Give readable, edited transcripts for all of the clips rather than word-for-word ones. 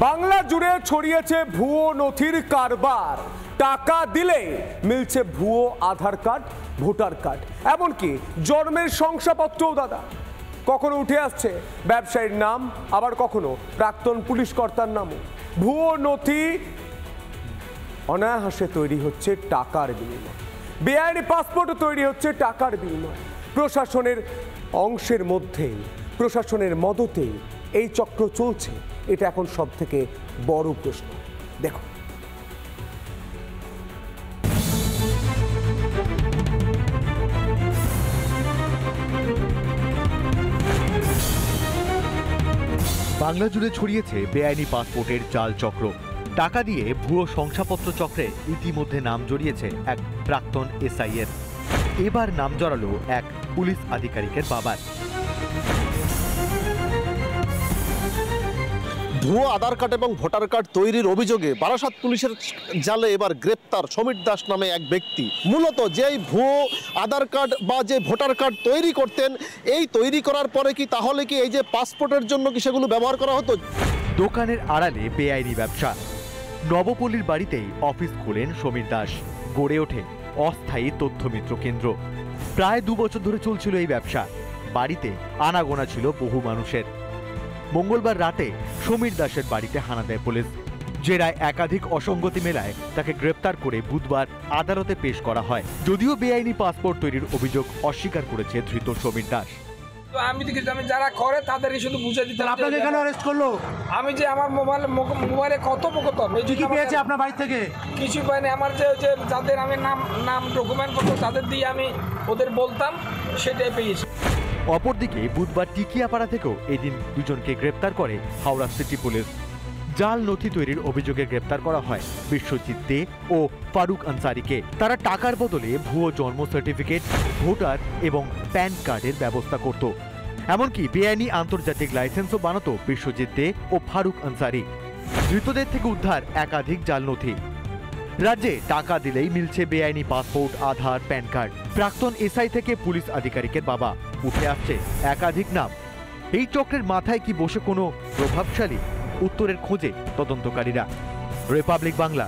বাংলা জুড়ে ছড়িয়েছে ভুয়ো নথির কারবার। টাকা দিলে মিলছে ভুয়ো আধার কার্ড, ভোটার কার্ড, এমনকি জন্মের শংসাপত্রও দাদা। কখনো উঠে আসছে ব্যবসায়ীর নাম, আবার কখনো প্রাক্তন পুলিশ কর্তার নামও। ভুয়ো নথি অনায়াসে তৈরি হচ্ছে টাকার বিনিময়ে। বেআইনি পাসপোর্টও তৈরি হচ্ছে টাকার বিনিময়ে। প্রশাসনের অংশের মধ্যেই, প্রশাসনের মদতেই এই চক্র চলছে। এটা এখন সব থেকে বড় প্রশ্ন। দেখো, বাংলা জুড়ে ছড়িয়েছে বেআইনি পাসপোর্টের জাল চক্র। টাকা দিয়ে ভুয়ো শংসাপত্র চক্রে ইতিমধ্যে নাম জড়িয়েছে এক প্রাক্তন এসআই এর। এবার নাম জড়ালো এক পুলিশ আধিকারিকের বাবার। ভুয়ো আধার কার্ড এবং ভোটার কার্ড তৈরির অভিযোগে বারাসাত পুলিশের জালে এবার গ্রেপ্তার সমীর দাস নামে এক ব্যক্তি। মূলত যেই ভুয়ো আধার কার্ড বা যে ভোটার কার্ড তৈরি করতেন, এই তৈরি করার পরে কি তাহলে কি এই যে পাসপোর্টের জন্য কি সেগুলো ব্যবহার করা হতো? দোকানের আড়ালে বেআইনি ব্যবসা। নবপল্লীর বাড়িতেই অফিস খোলেন সমীর দাস। গড়ে ওঠে অস্থায়ী তথ্যমিত্র কেন্দ্র। প্রায় 2 বছর ধরে চলছিল এই ব্যবসা। বাড়িতে আনাগোনা ছিল বহু মানুষের। মঙ্গলবার রাতে সমীর দাসের বাড়িতে হানা দেয় পুলিশ। জেরায় একাধিক অসঙ্গতি মেলায় তাকে গ্রেপ্তার করে বুধবার আদালতে পেশ করা হয়। যদিও বেআইনি পাসপোর্ট তৈরির অভিযোগ অস্বীকার করেছে ধৃত সমীর দাস। আমি যারা করে তাদেরই শুধু বুঝে দিতে। আপনাকে এখানে অ্যারেস্ট করলো? আমি যে আমার মোবাইলে কথোপকথন কি পেয়েছে আপনার বাড়ি থেকে? কিছু পাইনি। আমার যে যাদের আমি নাম ডকুমেন্ট করতো তাদের দিয়ে আমি ওদের বলতাম, সেটাই পেয়েছি। অপরদিকে বুধবার টিকিয়াপাড়া থেকেও এদিন দুজনকে গ্রেপ্তার করে হাওড়া সিটি পুলিশ। জাল নথি তৈরির অভিযোগে গ্রেপ্তার করা হয় বিশ্বজিৎ দে ও ফারুক আনসারিকে। তারা টাকার বদলে ভুয়ো জন্ম সার্টিফিকেট, ভোটার এবং প্যান কার্ডের ব্যবস্থা করত। এমনকি বেআইনি আন্তর্জাতিক লাইসেন্সও বানাতো বিশ্বজিৎ দে ও ফারুক আনসারি। ধৃতদের থেকে উদ্ধার একাধিক জাল নথি। রাজ্যে টাকা দিলেই মিলছে বেআইনি পাসপোর্ট, আধার, প্যান কার্ড। প্রাক্তন এসআই থেকে পুলিশ আধিকারিকের বাবা। উঠে আসছে একাধিক নাম। এই চক্রের মাথায় কি বসে কোনো প্রভাবশালী? উত্তরের খোঁজে তদন্তকারীরা। রিপাবলিক বাংলা।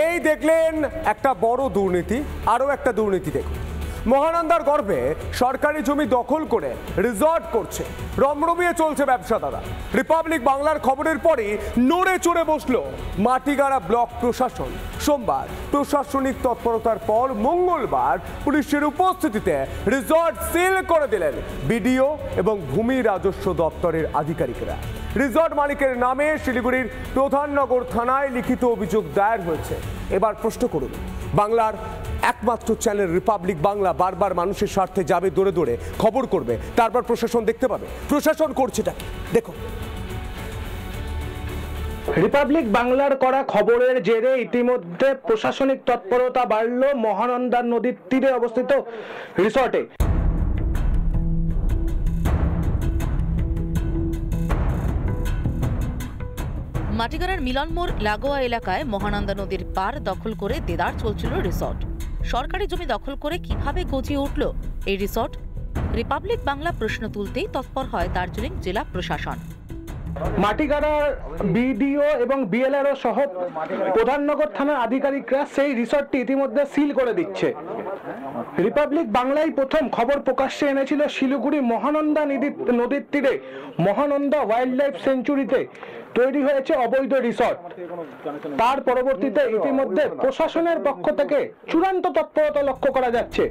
এই দেখলেন একটা বড় দুর্নীতি। আরো একটা দুর্নীতি দেখুন। মহানন্দার গর্ভে সরকারি জমি দখল করে রিসর্ট করছে। রমরমিয়ে চলছে ব্যবসা দাদা। রিপাবলিক বাংলার খবরের পরই নড়ে চড়ে বসলো মাটিগাড়া ব্লক প্রশাসন। সোমবার প্রশাসনিক তৎপরতার পর মঙ্গলবার পুলিশের উপস্থিতিতে রিসর্ট সিল করে দিলেন বিডিও এবং ভূমি রাজস্ব দপ্তরের আধিকারিকেরা। রিসর্ট মালিকের নামে শিলিগুড়ির প্রধাননগর থানায় লিখিত অভিযোগ দায়ের হয়েছে। এবার প্রশ্ন করুন, বাংলার একমাত্র চ্যানেল রিপাবলিক বাংলা বারবার মানুষের স্বার্থে যাবে, দৌড়ে দৌড়ে খবর করবে, তারপর প্রশাসন দেখতে পাবে প্রশাসন করছেটা দেখো। রিপাবলিক বাংলার করা খবরের জেরে ইতিমধ্যে প্রশাসনিক তৎপরতা বাড়ল মহানন্দা নদীর তীরে অবস্থিত রিসর্টে। মাটিগাড়ার মিলনমোড় লাগোয়া এলাকায় মহানন্দা নদীর পার দখল করে দেদার চলছিল রিসর্ট। সরকারি জমি দখল করে কিভাবে গজিয়ে উঠল এই রিসর্ট? রিপাবলিক বাংলা প্রশ্ন তুলতেই তৎপর হয় দার্জিলিং জেলা প্রশাসন। মাটিগাড়ার বিডিও এবং বিএলআরও সহ প্রধাননগর থানার আধিকারিকরা সেই রিসর্টটি ইতিমধ্যে সিল করে দিচ্ছে। রিপাবলিক বাংলায় প্রথম খবর প্রকাশ্যে এনেছিল শিলিগুড়ি মহানন্দা নদীর তীরে মহানন্দা ওয়াইল্ড লাইফ সেঞ্চুরিতে তৈরি হয়েছে অবৈধ রিসর্ট। তার পরবর্তীতে ইতিমধ্যে প্রশাসনের পক্ষ থেকে চূড়ান্ত তৎপরতা লক্ষ্য করা যাচ্ছে।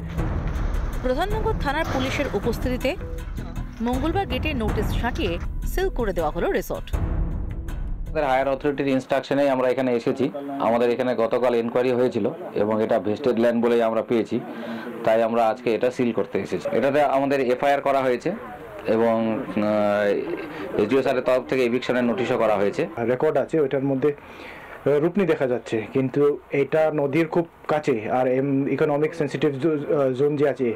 প্রধাননগর থানার পুলিশের উপস্থিতিতে মঙ্গলবার গেটে নোটিশ সাঁটিয়ে সিল করে দেওয়া হলো রিসর্ট। হায়ার অথরিটির ইনস্ট্রাকশনেই আমরা এখানে এসেছি। আমাদের এখানে গতকাল এনকোয়ারি হয়েছিল এবং এটা ভেস্টেড ল্যান্ড বলেই আমরা পেয়েছি, তাই আমরা আজকে এটা সিল করতে এসেছি। এটাতে আমাদের এফআইআর করা হয়েছে এবং এসডিও স্যারের তরফ থেকে এভিকশনের নোটিশও করা হয়েছে। রেকর্ড আছে, ওইটার মধ্যে রূপনি দেখা যাচ্ছে, কিন্তু এটা নদীর খুব কাছে আর ইকোনমিক সেন্সিটিভ জোন যে আছে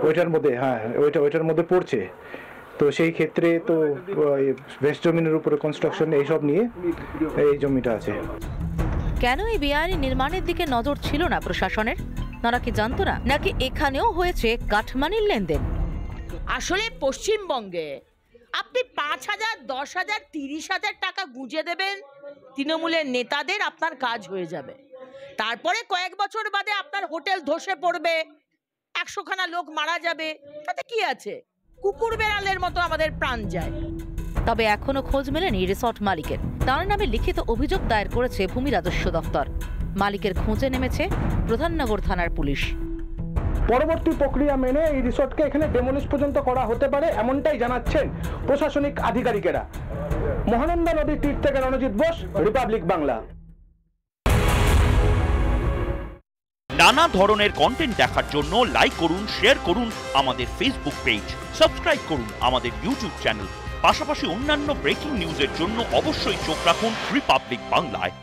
ওইটার মধ্যে, হ্যাঁ ওইটার মধ্যে পড়ছে। তো সেই ক্ষেত্রে তো ওয়েস্ট জমিনের উপরে কনস্ট্রাকশন এইসব নিয়ে এই জমিটা আছে। কেন এই বেআইনি নির্মাণের দিকে নজর ছিল না প্রশাসনের? তারা কি জানতো না, নাকি এখানেও হয়েছে কাঠমানির লেনদেন? আসলে পশ্চিমবঙ্গে আপনি 5,000, 10,000, 30,000 টাকা গুঁজে দেবেন তৃণমূলের নেতাদের, আপনার কাজ হয়ে যাবে। তারপরে কয়েক বছর বাদে আপনার হোটেল ধসে পড়বে, 100খানা লোক মারা যাবে, তাতে কি আছে? কুকুর বেড়ালের মতো আমাদের প্রাণ যায়। তবে এখনো খোঁজ মেলেনি রিসর্ট মালিকের। তার নামে লিখিত অভিযোগ দায়ের করেছে ভূমি রাজস্ব দপ্তর। মালিকের খোঁজে নেমেছে প্রধাননগর থানার পুলিশ। পরবর্তী প্রক্রিয়া মেনে এই রিসর্টকে এখানে ডেমোলিশ পর্যন্ত করা হতে পারে, এমনটাই জানাচ্ছেন প্রশাসনিক আধিকারিকেরা। মহানন্দা নদীর তীর থেকে রণজিৎ বোস, রিপাবলিক বাংলা। নানা ধরনের কন্টেন্ট দেখার জন্য লাইক করুন, শেয়ার করুন আমাদের ফেসবুক পেজ, সাবস্ক্রাইব করুন আমাদের ইউটিউব চ্যানেল। পাশাপাশি অন্যান্য ব্রেকিং নিউজের জন্য অবশ্যই চোখ রাখুন রিপাবলিক বাংলায়।